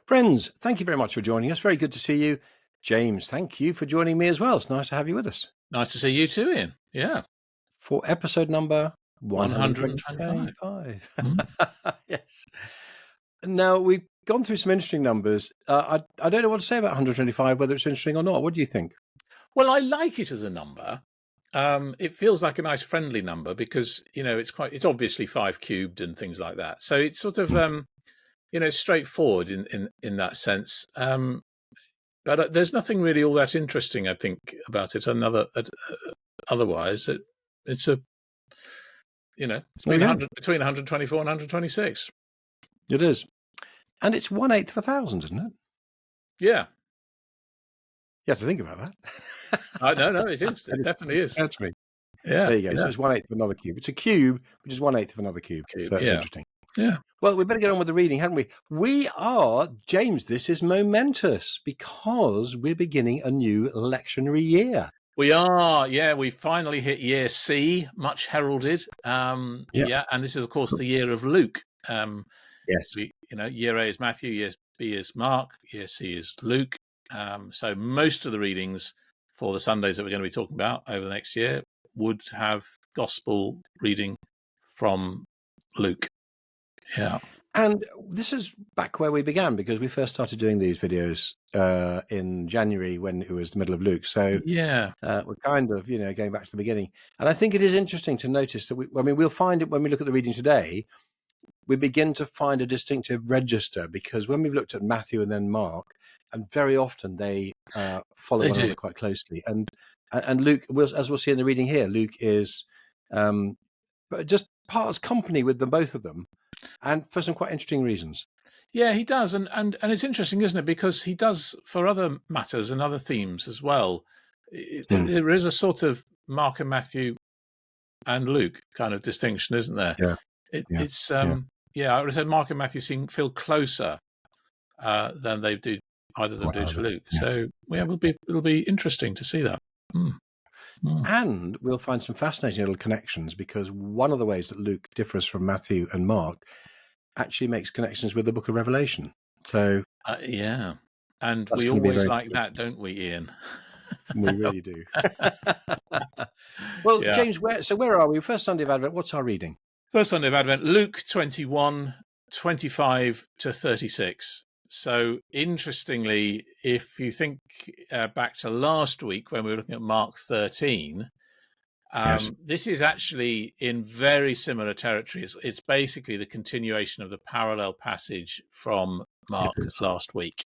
Friends, thank you very much for joining us. Very good to see you. James, thank you for joining me as well. It's nice to have you with us. Nice to see you too, Ian. Yeah. For episode number 125. 125. Yes. Now, we've gone through some interesting numbers. I don't know what to say about 125, whether it's interesting or not. What do you think? Well, I like it as a number. It feels like a nice friendly number because, it's obviously 5 cubed and things like that. So it's sort of, straightforward in that sense. But there's nothing really all that interesting, I think, about it. Otherwise, it's a, it's been 100, between 124 and 126. It is. And it's 1/8 of 1,000, isn't it? Yeah. You have to think about that. No, it is. It definitely is. That's me. Yeah. There you go. Yeah. So it's 1/8 of another cube. It's a cube, which is 1/8 of another cube. So that's interesting. Yeah. Well, we better get on with the reading, hadn't we? We are, James, this is momentous because we're beginning a new lectionary year. We are, yeah. We finally hit year C, much heralded. And this is, of course, the year of Luke. Yes. Year A is Matthew, year B is Mark, year C is Luke. So most of the readings for the Sundays that we're going to be talking about over the next year would have gospel reading from Luke. Yeah. And this is back where we began because we first started doing these videos in January when it was the middle of Luke. So yeah, we're kind of, going back to the beginning. And I think it is interesting to notice that we'll find it when we look at the reading today, we begin to find a distinctive register because when we've looked at Matthew and then Mark, and very often they follow one another quite closely. And Luke, as we'll see in the reading here, Luke is just parts company with them, both of them, and for some quite interesting reasons. Yeah, he does. And it's interesting, isn't it? Because he does for other matters and other themes as well. There is a sort of Mark and Matthew and Luke kind of distinction, isn't there? Yeah. It's I would say Mark and Matthew feel closer than they do either of them do to Luke. Yeah. So it'll be interesting to see that. And we'll find some fascinating little connections because one of the ways that Luke differs from Matthew and Mark actually makes connections with the book of Revelation. So and we always like that, don't we, Ian? We really do. Well, James, where are we? First Sunday of Advent, what's our reading? First Sunday of Advent, Luke 21, 25 to 36. So interestingly, if you think back to last week when we were looking at Mark 13, this is actually in very similar territory. It's basically the continuation of the parallel passage from Mark last week,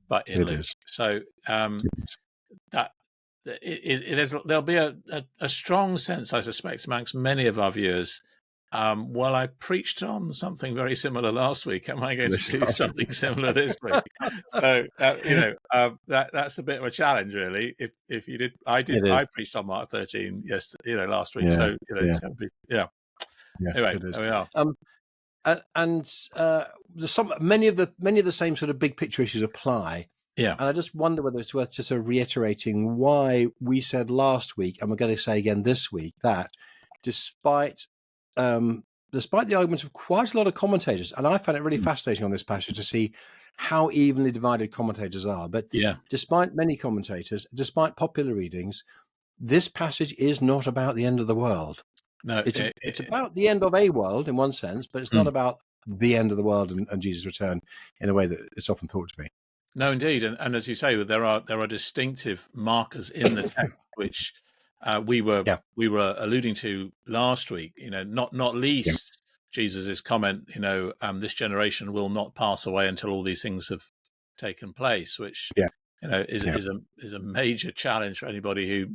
but in Luke. So there'll be a strong sense, I suspect, amongst many of our viewers. Well, I preached on something very similar last week. Am I going to do something similar this week? So that's a bit of a challenge, really. If you did, I preached on Mark 13 last week. So it's going to be Anyway, there we are. There's many of the same sort of big picture issues apply. Yeah. And I just wonder whether it's worth just sort of reiterating why we said last week, and we're going to say again this week, that despite the arguments of quite a lot of commentators, and I found it really fascinating on this passage to see how evenly divided commentators are. But despite many commentators, despite popular readings, this passage is not about the end of the world. No, it's about the end of a world in one sense, but it's not about the end of the world and Jesus' return in a way that it's often thought to be. No, indeed, and as you say, there are distinctive markers in the text which we were alluding to last week. Not least Jesus's comment. This generation will not pass away until all these things have taken place, which is a major challenge for anybody who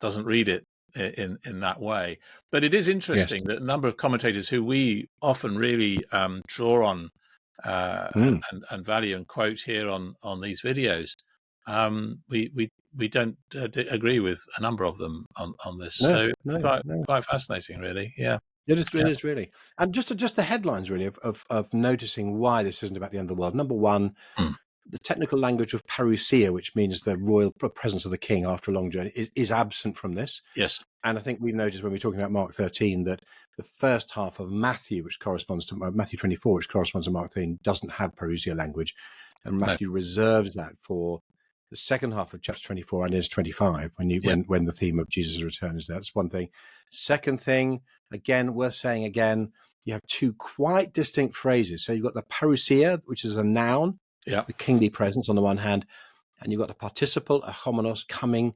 doesn't read it in that way. But it is interesting that a number of commentators who we often really draw on and value and quote here on these videos, we don't agree with a number of them on this. Quite fascinating, really. Yeah. It is really. And just the headlines really of noticing why this isn't about the end of the world. Number one, the technical language of parousia, which means the royal presence of the king after a long journey, is absent from this. Yes. And I think we've noticed when we're talking about Mark 13 that the first half of Matthew, which corresponds to Matthew 24, which corresponds to Mark 13, doesn't have parousia language. And Matthew reserves that for the second half of chapter 24 and into 25, when the theme of Jesus' return is there. That's one thing. Second thing, again, worth saying again, you have two quite distinct phrases. So you've got the parousia, which is a noun, the kingly presence on the one hand, and you've got the participle, a homonos, coming.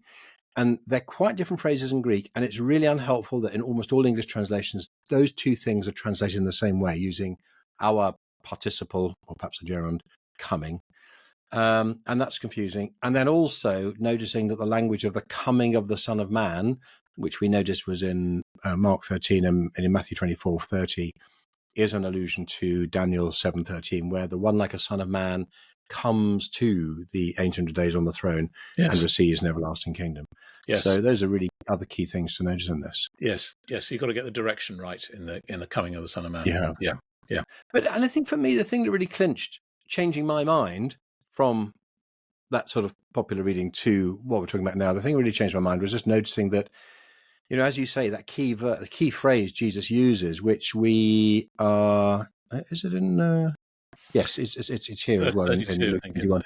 And they're quite different phrases in Greek. And it's really unhelpful that in almost all English translations, those two things are translated in the same way, using our participle, or perhaps a gerund, coming. And that's confusing. And then also noticing that the language of the coming of the Son of Man, which we noticed was in Mark 13 and in Matthew 24:30, is an allusion to Daniel 7:13, where the one like a Son of Man comes to the Ancient of Days on the throne and receives an everlasting kingdom. So those are really other key things to notice in this. Yes. You've got to get the direction right in the coming of the Son of Man. Yeah. And I think for me, the thing that really clinched changing my mind from that sort of popular reading to what we're talking about now, the thing that really changed my mind was just noticing that, as you say, that the key phrase Jesus uses, which we are, is it in? Yes, it's here as well. In Luke 21.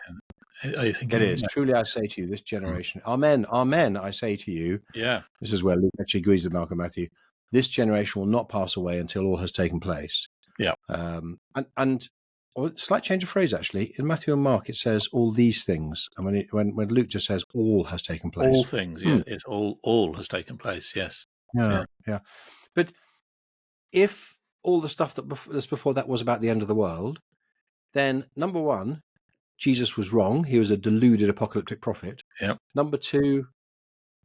It is. Truly I say to you, this generation, amen, amen, I say to you. Yeah. This is where Luke actually agrees with Mark and Matthew. This generation will not pass away until all has taken place. Yeah. And slight change of phrase, actually. In Matthew and Mark, it says all these things. And when Luke just says all has taken place. All things, it's all has taken place, yes. Yeah. But if all the stuff that's before that was about the end of the world, then number one, Jesus was wrong. He was a deluded apocalyptic prophet. Yep. Number two,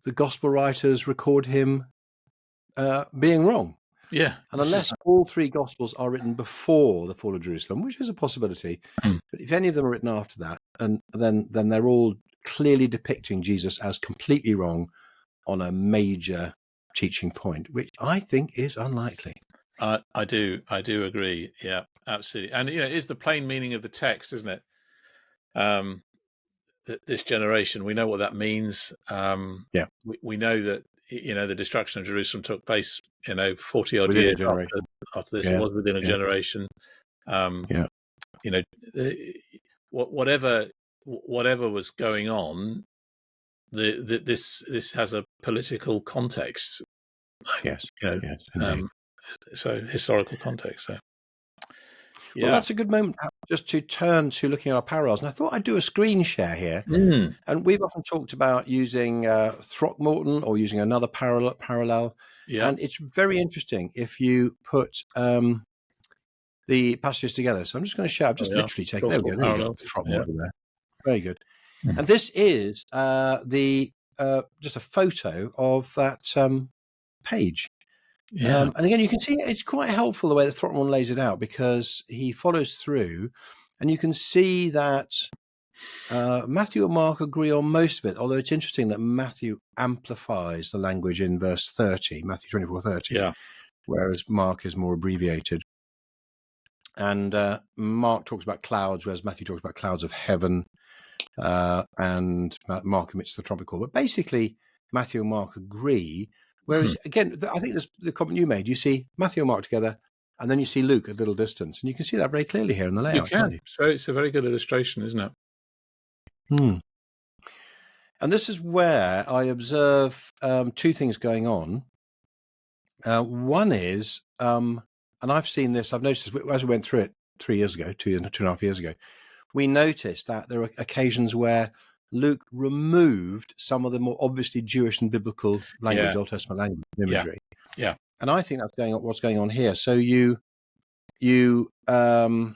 the gospel writers record him being wrong. Yeah. And unless all three gospels are written before the fall of Jerusalem, which is a possibility, but if any of them are written after that, and then they're all clearly depicting Jesus as completely wrong on a major teaching point, which I think is unlikely. I do agree. Yeah, absolutely. And it is the plain meaning of the text, isn't it? This generation, we know what that means. We know that the destruction of Jerusalem took place 40 odd years after this. It was within a generation. Whatever was going on, this has a political context. Yes. So historical context. So well, that's a good moment just to turn to looking at our parallels. And I thought I'd do a screen share here. And we've often talked about using Throckmorton or using another parallel. And it's very interesting if you put the passages together. So I'm just going to share. I've just literally taken Throckmorton there. Very good. And this is just a photo of that page. And again, you can see it's quite helpful the way that Throckmorton lays it out, because he follows through, and you can see that Matthew and Mark agree on most of it, although it's interesting that Matthew amplifies the language in verse 30, Matthew 24:30, whereas Mark is more abbreviated. And Mark talks about clouds, whereas Matthew talks about clouds of heaven, and Mark omits the trumpet call. But basically, Matthew and Mark agree. Whereas, again, I think this the comment you made. You see Matthew and Mark together, and then you see Luke at a little distance. And you can see that very clearly here in the layout, can't you? So it's a very good illustration, isn't it? And this is where I observe two things going on. One is, and I've seen this, I've noticed this, as we went through it 3 years ago, 2.5 years ago, we noticed that there are occasions where Luke removed some of the more obviously Jewish and biblical language, Old Testament language imagery. Yeah. And I think that's what's going on here. So you omit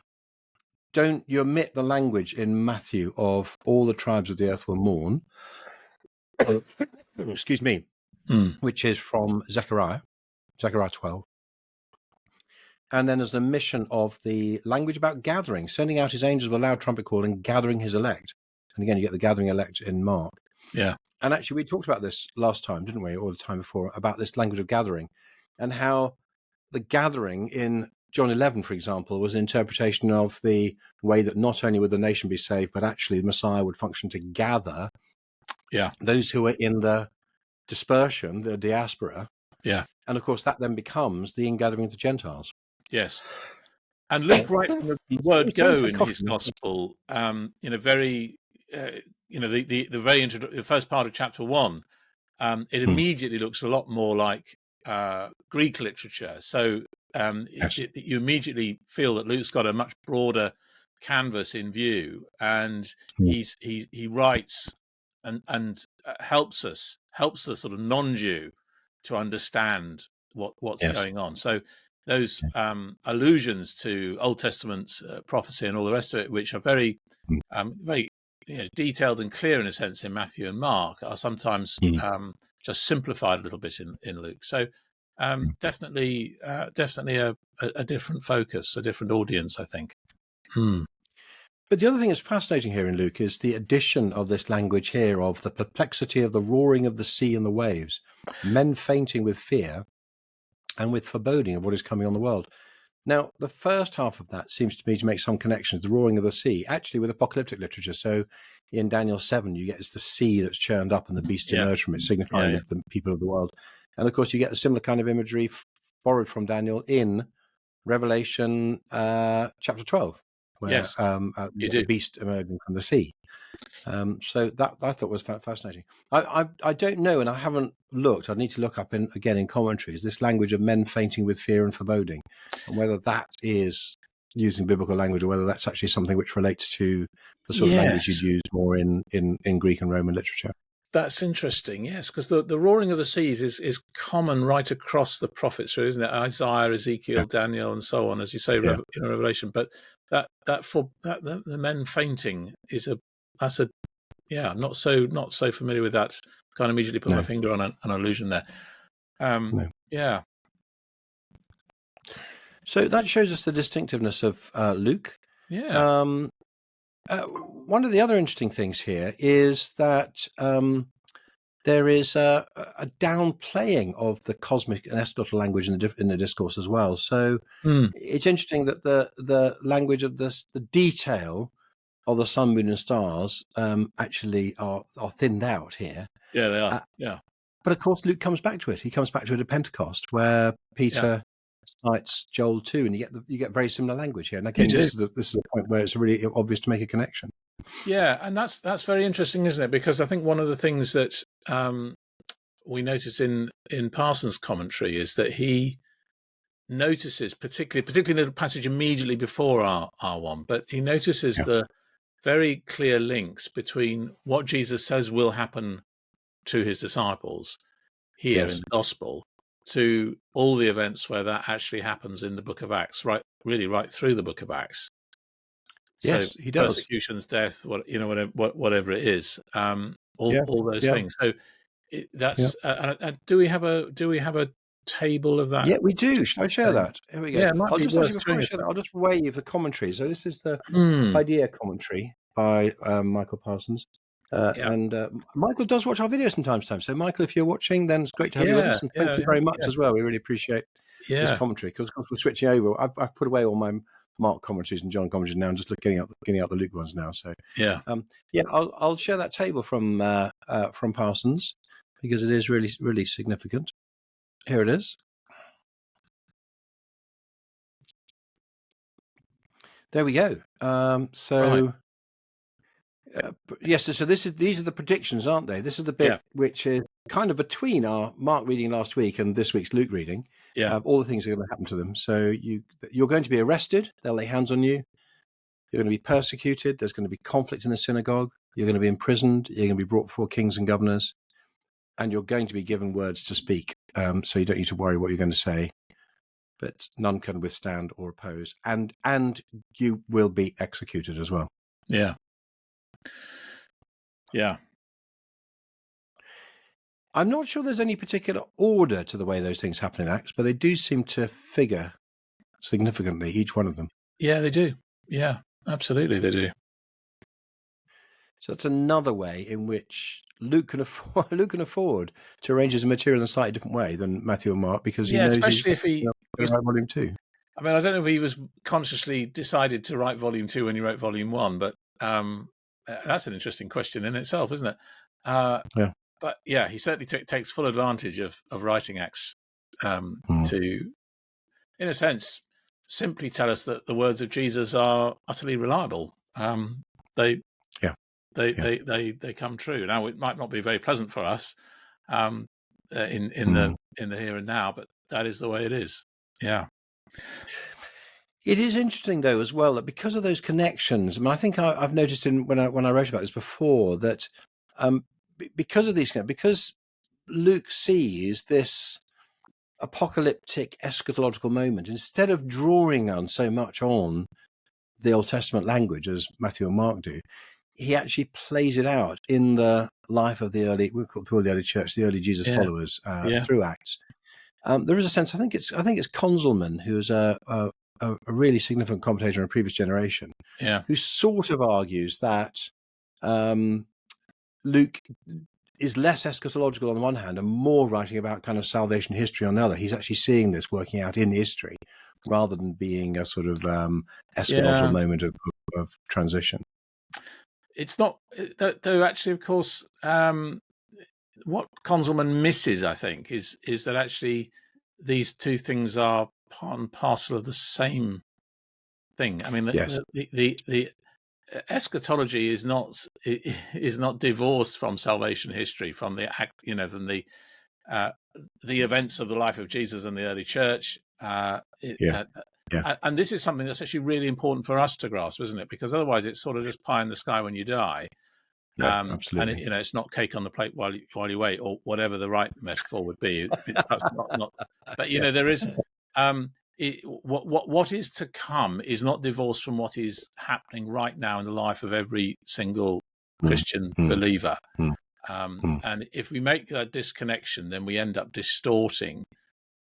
the language in Matthew of all the tribes of the earth will mourn. Excuse me. Which is from Zechariah 12. And then there's an omission of the language about gathering, sending out his angels with a loud trumpet call and gathering his elect. And again, you get the gathering elect in Mark. Yeah. And actually, we talked about this last time, didn't we, or the time before, about this language of gathering, and how the gathering in John 11, for example, was an interpretation of the way that not only would the nation be saved, but actually the Messiah would function to gather those who were in the dispersion, the diaspora. Yeah. And of course, that then becomes the ingathering of the Gentiles. Yes. And Luke, right from the word go in his Coffee. gospel, very, the first part of chapter 1, it immediately looks a lot more like Greek literature. So Yes. you immediately feel that Luke's got a much broader canvas in view, and he writes and helps the sort of non-Jew to understand what's Yes. going on. So those allusions to Old Testament prophecy and all the rest of it, which are very very detailed and clear in a sense in Matthew and Mark, are sometimes just simplified a little bit in Luke. So definitely a different focus, a different audience, I think. But the other thing that's fascinating here in Luke is the addition of this language here of the perplexity of the roaring of the sea and the waves, men fainting with fear and with foreboding of what is coming on the world. Now, the first half of that seems to me to make some connections, the roaring of the sea, actually with apocalyptic literature. So in Daniel 7, you get it's the sea that's churned up and the beasts emerge from it, signifying the people of the world. And of course, you get a similar kind of imagery borrowed from Daniel in Revelation chapter 12, where the beast emerging from the sea. So that I thought was fascinating. I don't know, and I haven't looked. I need to look up again in commentaries this language of men fainting with fear and foreboding, and whether that is using biblical language or whether that's actually something which relates to the sort of language you'd use more in Greek and Roman literature. That's interesting, yes, because the roaring of the seas is common right across the prophets, isn't it? Isaiah, Ezekiel, Daniel, and so on, as you say, in Revelation. But the men fainting I'm not so familiar with that. Can't immediately put my finger on an allusion there. Yeah. So that shows us the distinctiveness of Luke. Yeah. One of the other interesting things here is that there is a downplaying of the cosmic and eschatological language in the discourse as well. So it's interesting that the language of the detail of the sun, moon, and stars actually are thinned out here. Yeah, they are. But of course, Luke comes back to it. He comes back to it at Pentecost, where Peter cites Joel 2, and you get very similar language here. And again, this is a point where it's really obvious to make a connection. Yeah, and that's very interesting, isn't it? Because I think one of the things that we notice in Parsons' commentary is that he notices, particularly in the passage immediately before R1, but he notices the very clear links between what Jesus says will happen to his disciples here in the Gospel to all the events where that actually happens in the book of Acts, right through the book of Acts. Yes, he does. Persecutions, death, whatever it is, all those things. So that's. Do we have a table of that? Yeah, we do. Should I share that? Here we go. Yeah, it might be worth showing us. I'll just wave the commentary. So this is the idea commentary by Michael Parsons. And Michael does watch our videos from time to time. So Michael, if you're watching, then it's great to have you with us. And thank you very much as well. We really appreciate this commentary because we're switching over. I've put away all my Mark commentaries and John commentaries now, and just getting out the Luke ones now. So I'll share that table from Parsons because it is really, really significant. Here it is. There we go. Yes. So these are the predictions, aren't they? This is the bit which is kind of between our Mark reading last week and this week's Luke reading. All the things that are going to happen to them. So you're going to be arrested. They'll lay hands on you. You're going to be persecuted. There's going to be conflict in the synagogue. You're going to be imprisoned. You're going to be brought before kings and governors. And you're going to be given words to speak. So you don't need to worry what you're going to say. But none can withstand or oppose. And you will be executed as well. Yeah. Yeah. I'm not sure there's any particular order to the way those things happen in Acts, but they do seem to figure significantly, each one of them. Yeah, they do. Yeah, absolutely they do. So that's another way in which Luke can afford to arrange his material in a slightly different way than Matthew and Mark, because he knows especially if he write volume 2. I mean, I don't know if he was consciously decided to write volume 2 when he wrote volume 1, but that's an interesting question in itself, isn't it? But yeah, he certainly takes full advantage of writing Acts to, in a sense, simply tell us that the words of Jesus are utterly reliable. They Yeah. they come true. Now, it might not be very pleasant for us in Mm. the here and now, but that is the way it is. Yeah. It is interesting, though, as well, that because of those connections, I mean, I think I've noticed when I wrote about this before that because of these, because Luke sees this apocalyptic eschatological moment, instead of drawing on so much on the Old Testament language as Matthew and Mark do, he actually plays it out in the life of the early church, the early Jesus followers through Acts. There is a sense. I think it's Conzelman, who's a really significant commentator in a previous generation, who sort of argues that Luke is less eschatological on the one hand and more writing about kind of salvation history on the other. He's actually seeing this working out in history rather than being a sort of eschatological moment of transition. It's not, though. Actually, of course, what Conzelman misses, I think, is that actually these two things are part and parcel of the same thing. I mean, the eschatology is not divorced from salvation history, from the from the events of the life of Jesus and the early church. And this is something that's actually really important for us to grasp, isn't it? Because otherwise, it's sort of just pie in the sky when you die. Absolutely. And it's not cake on the plate while you wait, or whatever the right metaphor would be. Perhaps not. But there is what is to come is not divorced from what is happening right now in the life of every single Christian believer. And if we make that disconnection, then we end up distorting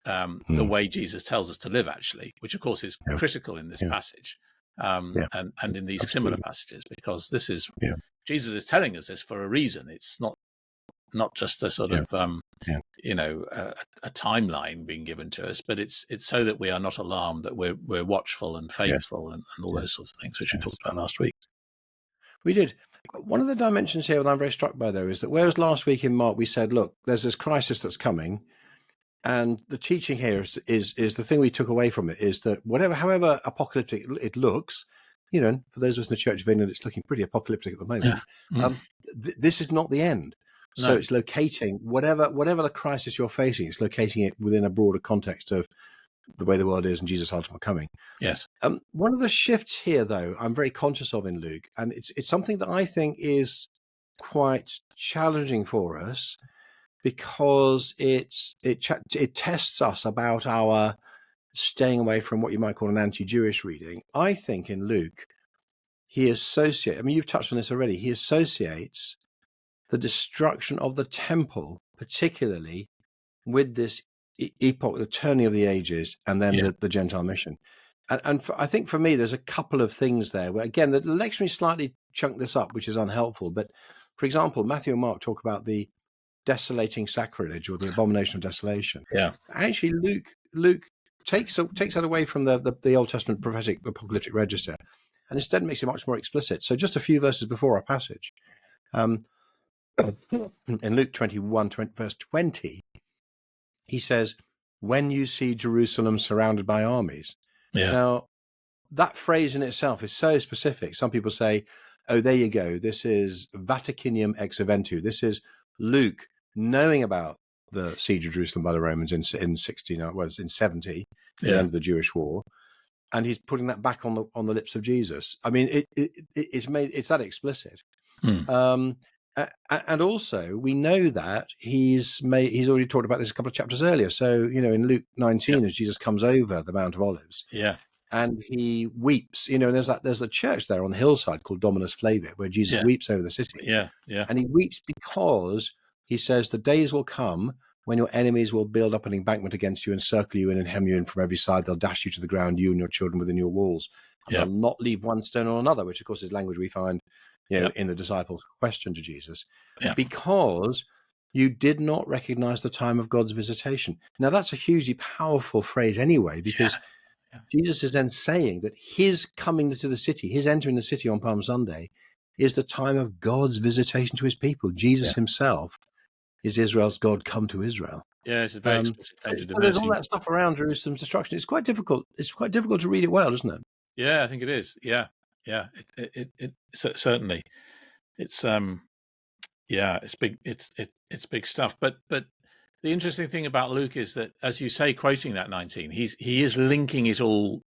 the way Jesus tells us to live, actually, which of course is critical in this passage and in these similar passages, because this is Jesus is telling us this for a reason. It's not just a sort of a timeline being given to us, but it's so that we are not alarmed, that we're watchful and faithful and all those sorts of things, which we talked about last week. We did. One of the dimensions here that I'm very struck by, though, is that whereas last week in Mark we said, look, there's this crisis that's coming, and the teaching here is the thing we took away from it is that however apocalyptic it looks, for those of us in the Church of England, it's looking pretty apocalyptic at the moment. This is not the end. So it's locating whatever the crisis you're facing, it's locating it within a broader context of the way the world is and Jesus' ultimate coming. Yes. One of the shifts here, though, I'm very conscious of in Luke, and it's something that I think is quite challenging for us, because it tests us about our staying away from what you might call an anti-Jewish reading. I think in Luke, he associates, I mean, you've touched on this already, he associates the destruction of the temple, particularly with this epoch, the turning of the ages, and then the Gentile mission. And I think for me, there's a couple of things there where, again, the lectionary slightly chunked this up, which is unhelpful. But for example, Matthew and Mark talk about the desolating sacrilege or the abomination of desolation. Actually, Luke takes that away from the Old Testament prophetic apocalyptic register, and instead makes it much more explicit. So just a few verses before our passage, in Luke 21, verse 20, he says, "When you see Jerusalem surrounded by armies." Now, that phrase in itself is so specific. Some people say, oh, there you go, this is Vaticinium ex eventu. This is Luke knowing about the siege of Jerusalem by the Romans in 70, the end of the Jewish war, and he's putting that back on the lips of Jesus. I mean, it's that explicit. And also, we know that he's already talked about this a couple of chapters earlier. So, in Luke 19, as Jesus comes over the Mount of Olives, and he weeps, and there's a church there on the hillside called Dominus Flevit, where Jesus weeps over the city. And he weeps because he says, the days will come when your enemies will build up an embankment against you, encircle you and hem you in from every side. They'll dash you to the ground, you and your children within your walls. And they'll not leave one stone on another, which of course is language we find in the disciples' question to Jesus, because you did not recognize the time of God's visitation. Now, that's a hugely powerful phrase anyway, because Jesus is then saying that his coming to the city, his entering the city on Palm Sunday, is the time of God's visitation to his people. Jesus himself is Israel's God come to Israel. Yeah, it's a very explicit claim to So there's all divinity. that stuff around Jerusalem's destruction. It's quite difficult. It's quite difficult to read it well, isn't it? Yeah, I think it is. Yeah, yeah. Certainly. It's yeah, it's big. It's big stuff. But the interesting thing about Luke is that, as you say, quoting that 19, he is linking it all.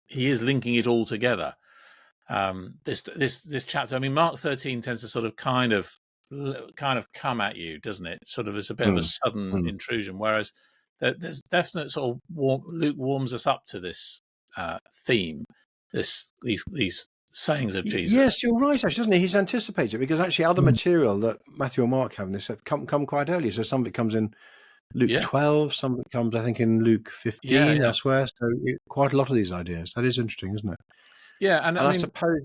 He is linking it all together. This chapter. I mean, Mark 13 tends to sort of kind of come at you, doesn't it? Sort of as a bit of a sudden intrusion. Whereas there's definite sort of Luke warms us up to this theme. These sayings of Jesus. Yes, you're right, actually, doesn't he? He's anticipated, because actually other material that Matthew or Mark have in this have come quite early. So some of it comes in Luke 12, some of it comes, I think, in Luke 15 elsewhere. So quite a lot of these ideas. That is interesting, isn't it? Yeah, and I suppose,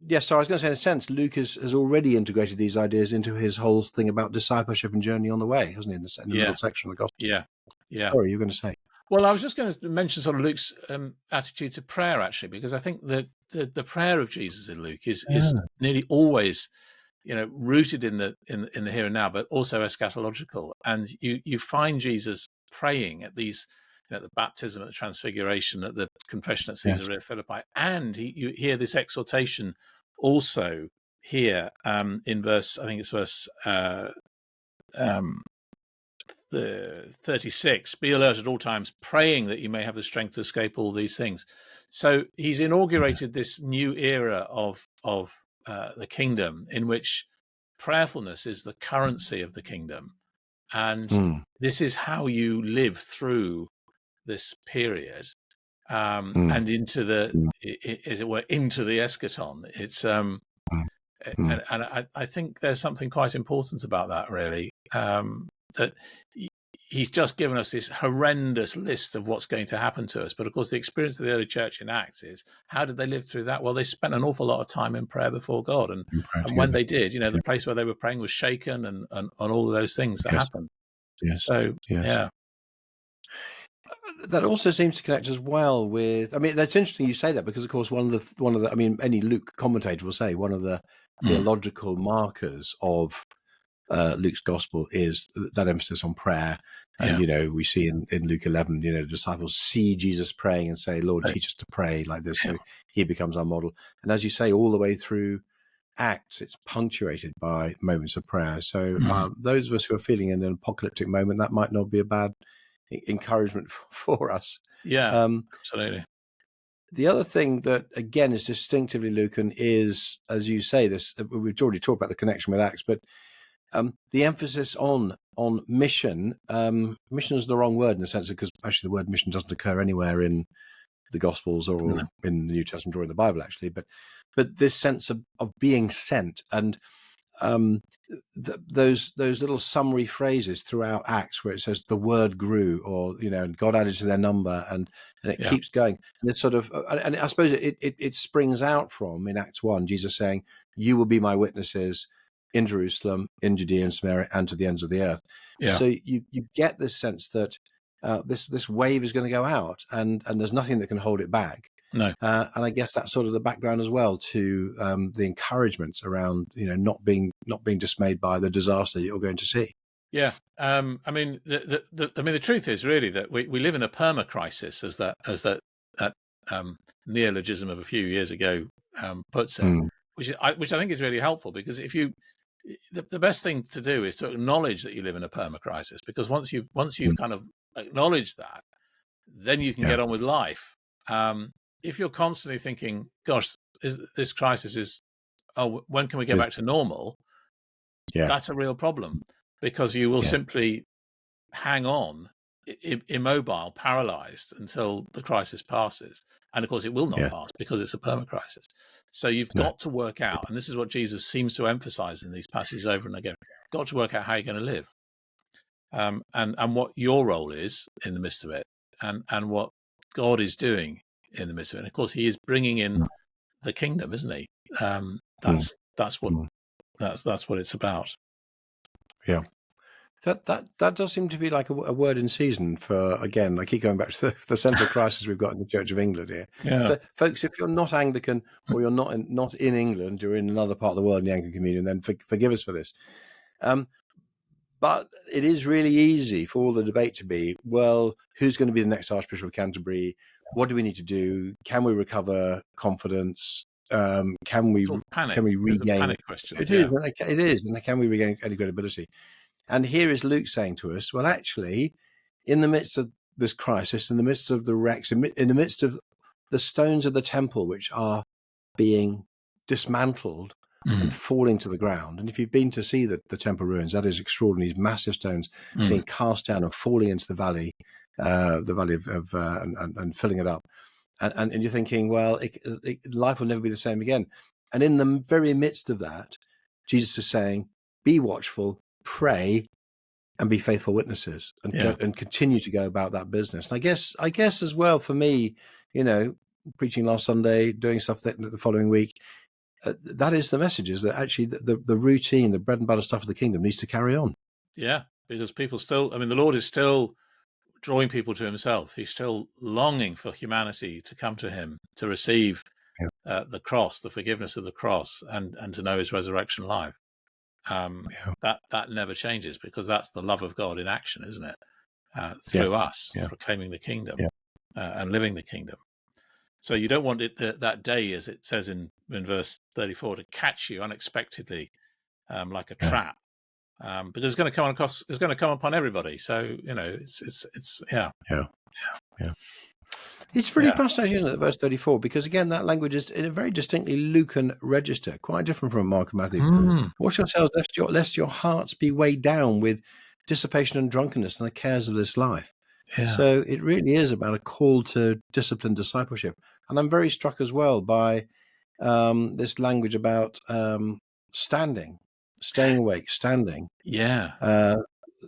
yes, so I was going to say, in a sense, Luke has already integrated these ideas into his whole thing about discipleship and journey on the way, hasn't he, in the middle section of the Gospel? Yeah. Sorry, you were going to say. Well, I was just going to mention sort of Luke's attitude to prayer, actually, because I think that the prayer of Jesus in Luke is nearly always, rooted in the here and now, but also eschatological. And you find Jesus praying at these, at the baptism, at the transfiguration, at the confession at Caesarea Philippi, and you hear this exhortation also here in verse, I think it's verse 36, be alert at all times, praying that you may have the strength to escape all these things. So he's inaugurated this new era of the kingdom, in which prayerfulness is the currency of the kingdom, and this is how you live through this period, and into the, as it were, into the eschaton. It's and I think there's something quite important about that, really. That he's just given us this horrendous list of what's going to happen to us. But of course, the experience of the early church in Acts is, how did they live through that? Well, they spent an awful lot of time in prayer before God. And when they did, the place where they were praying was shaken, and all of those things that happened. So, yeah. That also seems to connect as well with, I mean, that's interesting you say that, because of course one of the I mean, any Luke commentator will say one of the theological markers of Luke's gospel is that emphasis on prayer. And we see in Luke 11, the disciples see Jesus praying and say, Lord, teach us to pray like this. So he becomes our model. And as you say, all the way through Acts, it's punctuated by moments of prayer. So those of us who are feeling in an apocalyptic moment, that might not be a bad encouragement for us. Absolutely. The other thing that, again, is distinctively Lucan is, as you say, this, we've already talked about the connection with Acts, but the emphasis on mission. Mission is the wrong word, in the sense of, because actually the word mission doesn't occur anywhere in the Gospels or in the New Testament or in the Bible, actually. But this sense of being sent, and those little summary phrases throughout Acts where it says the word grew, or and God added to their number, and it keeps going. And it's sort of, and I suppose it springs out from, in Acts 1, Jesus saying, "You will be my witnesses in Jerusalem, in Judea and Samaria, and to the ends of the earth." So you get this sense that this wave is going to go out, and there's nothing that can hold it back. No. And I guess that's sort of the background as well to the encouragement around, not being dismayed by the disaster you're going to see. Yeah. I mean, the truth is really that we live in a perma crisis, as that neologism of a few years ago puts it, which I think is really helpful, because if you, the best thing to do is to acknowledge that you live in a perma crisis, because once you've kind of acknowledged that, then you can get on with life. If you're constantly thinking, gosh, this crisis is, when can we get back to normal? That's a real problem, because you will simply hang on, immobile, paralyzed, until the crisis passes. And of course, it will not pass, because it's a perma-crisis. So you've got to work out, and this is what Jesus seems to emphasize in these passages over and again, got to work out how you're going to live, and what your role is in the midst of it, and what God is doing in the midst of it. And of course, he is bringing in the kingdom, isn't he? That's what it's about. Yeah. That does seem to be like a word in season for, again, I keep going back to the central crisis we've got in the Church of England here. So, folks, if you're not Anglican, or you're not in England, you're in another part of the world in the Anglican Communion, then forgive us for this. But it is really easy for all the debate to be, well, who's going to be the next Archbishop of Canterbury? What do we need to do? Can we recover confidence? Can we It's a regain? panic question. It is. It is. And can we regain any credibility? And here is Luke saying to us, well, actually, in the midst of this crisis, in the midst of the wrecks, in the midst of the stones of the temple, which are being dismantled and falling to the ground. And if you've been to see the temple ruins, that is extraordinary. These massive stones being cast down and falling into the valley of and filling it up. And you're thinking, well, life will never be the same again. And in the very midst of that, Jesus is saying, be watchful, pray, and be faithful witnesses, and continue to go about that business. And I guess as well for me, preaching last Sunday, doing stuff the following week, that is the message, is that actually the routine, the bread and butter stuff of the kingdom needs to carry on. Yeah, because people still, the Lord is still drawing people to himself. He's still longing for humanity to come to him, to receive the cross, the forgiveness of the cross, and to know his resurrection life. That never changes, because that's the love of God in action, isn't it? Through us, proclaiming the kingdom and living the kingdom. So you don't want it that day, as it says in verse 34, to catch you unexpectedly, like a trap, because it's going to come across. It's going to come upon everybody. So it's It's really fascinating, isn't it, verse 34? Because again, that language is in a very distinctly Lucan register, quite different from Mark and Matthew. Watch yourselves, lest your hearts be weighed down with dissipation and drunkenness and the cares of this life. So it really is about a call to disciplined discipleship. And I'm very struck as well by this language about staying awake, standing.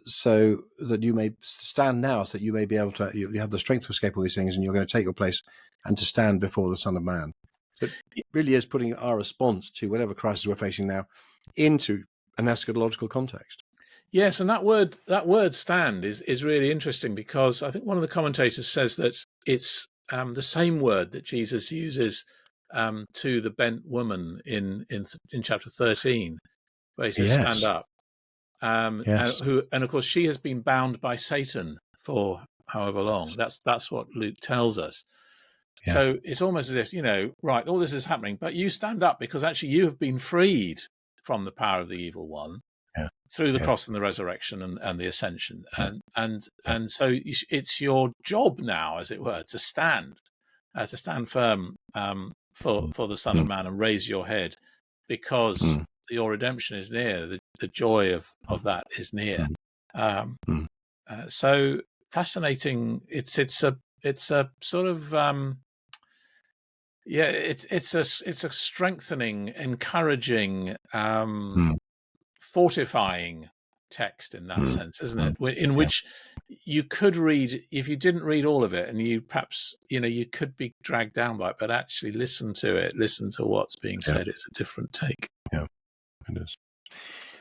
So that you may stand now, so that you may be able to, you have the strength to escape all these things, and you're going to take your place and to stand before the Son of Man. But it really is putting our response to whatever crisis we're facing now into an eschatological context. Yes, and that word stand is really interesting, because I think one of the commentators says that it's the same word that Jesus uses to the bent woman in chapter 13, where he says, stand up. And of course she has been bound by Satan for however long. That's what Luke tells us. So it's almost as if, right, all this is happening, but you stand up, because actually you have been freed from the power of the evil one through the cross and the resurrection and the ascension. And so it's your job now, as it were, to stand firm for the Son of Man, and raise your head, because your redemption is near. The joy of that is near. So fascinating. It's a sort of it's a strengthening, encouraging, fortifying text in that sense, isn't it? In which you could read, if you didn't read all of it, and you perhaps you could be dragged down by it, but actually listen to what's being said. It's a different take. It is.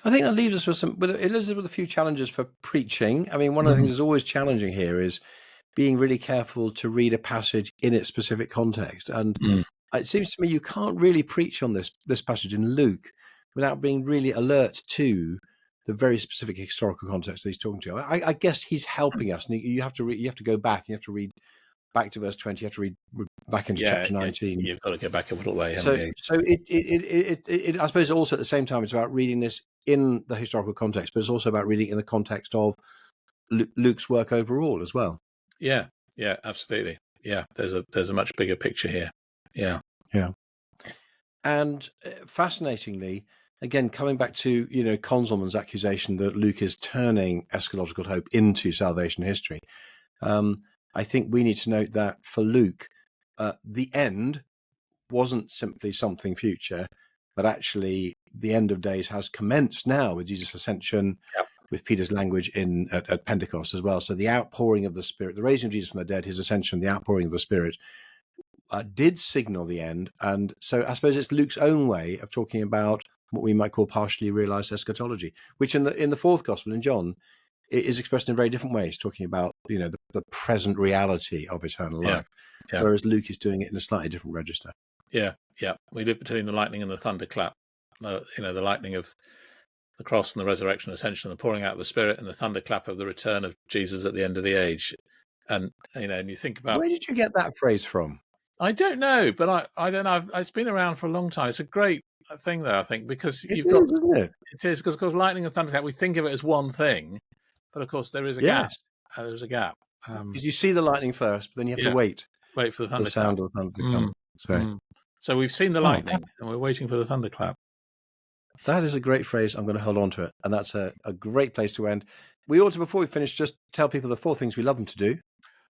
I think that leaves us with a few challenges for preaching. One of the things that's always challenging here is being really careful to read a passage in its specific context. And it seems to me you can't really preach on this passage in Luke without being really alert to the very specific historical context that he's talking to. I guess he's helping us, and you have to go back. You have to read back to verse 20. You have to read back into chapter 19. You've got to go back a little way. So it I suppose also at the same time it's about reading this in the historical context, but it's also about reading in the context of Luke's work overall as well. Yeah, absolutely. Yeah, there's a much bigger picture here. Yeah. And fascinatingly, again, coming back to Conzelman's accusation that Luke is turning eschatological hope into salvation history, I think we need to note that for Luke, the end wasn't simply something future, but actually the end of days has commenced now with Jesus' ascension, with Peter's language at Pentecost as well. So the outpouring of the Spirit, the raising of Jesus from the dead, his ascension, the outpouring of the Spirit did signal the end. And so I suppose it's Luke's own way of talking about what we might call partially realized eschatology, which in the fourth gospel in John is expressed in very different ways, talking about the present reality of eternal life, whereas Luke is doing it in a slightly different register. Yeah. We live between the lightning and the thunderclap. The lightning of the cross and the resurrection, ascension, and the pouring out of the Spirit, and the thunderclap of the return of Jesus at the end of the age. And and you think about, where did you get that phrase from? I don't know, but I don't know. It's been around for a long time. It's a great thing, though, I think, because It is, isn't it? It is, because of course lightning and thunderclap, we think of it as one thing, but of course there is a gap. Yes. There's a gap. Because you see the lightning first, but then you have to wait for the thunderclap. sound of the thunder to come. So we've seen the lightning, and we're waiting for the thunderclap. That is a great phrase. I'm going to hold on to it. And that's a great place to end. We ought to, before we finish, just tell people the 4 things we love them to do.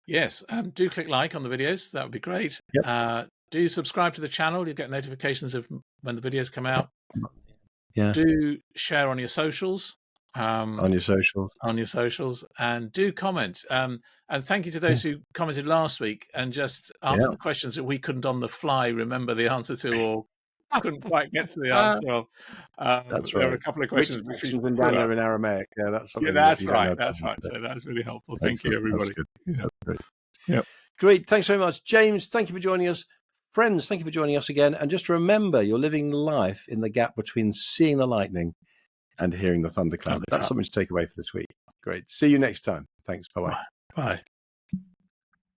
Yes. Do click like on the videos. That would be great. Yep. Do subscribe to the channel. You'll get notifications of when the videos come out. Yeah. Do share on your socials. On your socials. And do comment. And thank you to those who commented last week and just answered the questions that we couldn't on the fly remember the answer to, or couldn't quite get to the answer of. That's right. There were a couple of questions. Which sections in Daniel in Aramaic? Yeah, that's something. That's right. That's right. So that's really helpful. Thank you, everybody. That's good. That's great. Yep. Great. Thanks very much, James. Thank you for joining us. Friends, thank you for joining us again. And just remember, you're living life in the gap between seeing the lightning and hearing the thunderclap. That's something to take away for this week. Great. See you next time. Thanks. Bye-bye. Bye.